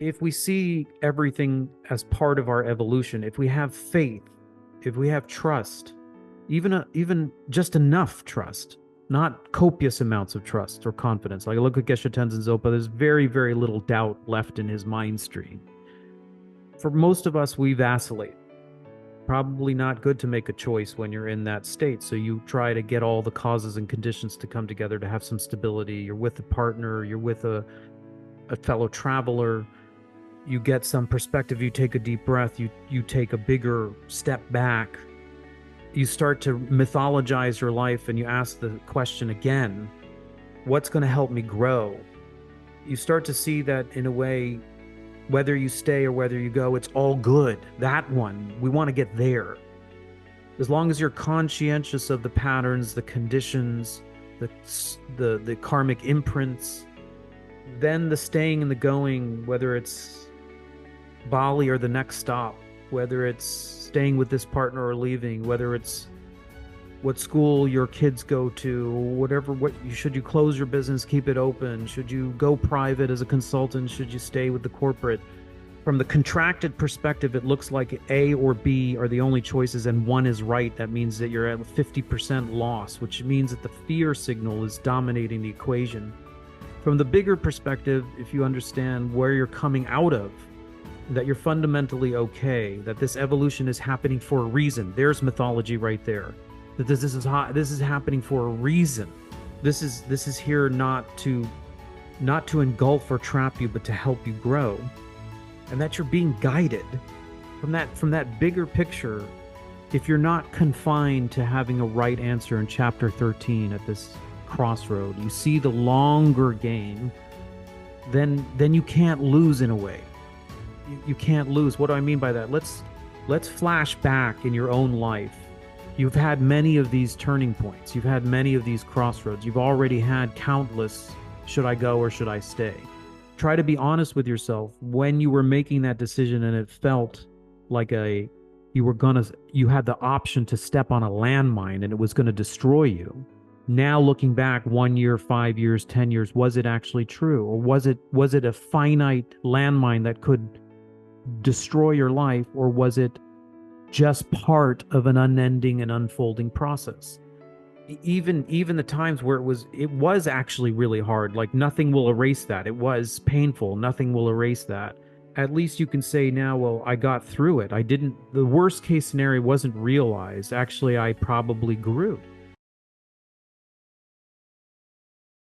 if we see everything as part of our evolution, if we have faith, if we have trust, even just enough trust, not copious amounts of trust or confidence. Like I look at Geshe Tenzin Zopa, there's very, very little doubt left in his mind stream. For most of us, we vacillate. Probably not good to make a choice when you're in that state. So you try to get all the causes and conditions to come together to have some stability. You're with a partner, you're with a fellow traveler, you get some perspective, you take a deep breath, you take a bigger step back, you start to mythologize your life, and you ask the question again, what's going to help me grow? You start to see that, in a way, whether you stay or whether you go, it's all good. That one, we want to get there. As long as you're conscientious of the patterns, the conditions, the karmic imprints, then the staying and the going, whether it's Bali or the next stop, whether it's staying with this partner or leaving, whether it's what school your kids go to, whatever, should you close your business, keep it open? Should you go private as a consultant? Should you stay with the corporate? From the contracted perspective, it looks like A or B are the only choices and one is right. That means that you're at 50% loss, which means that the fear signal is dominating the equation. From the bigger perspective, if you understand where you're coming out of, that you're fundamentally okay, that this evolution is happening for a reason. There's mythology right there. That this is happening for a reason. This is here not to engulf or trap you, but to help you grow. And that you're being guided from that bigger picture. If you're not confined to having a right answer in chapter 13 at this crossroad, you see the longer game, then you can't lose in a way. You can't lose. What do I mean by that? Let's flash back in your own life. You've had many of these turning points. You've had many of these crossroads. You've already had countless, should I go or should I stay? Try to be honest with yourself when you were making that decision and it felt like you had the option to step on a landmine and it was going to destroy you. Now looking back 1 year, 5 years, 10 years, was it actually true? Or was it a finite landmine that could destroy your life, or was it just part of an unending and unfolding process? Even the times where it was actually really hard, like nothing will erase that. It was painful. Nothing will erase that. At least you can say now, well, I got through it. The worst case scenario wasn't realized. Actually, I probably grew.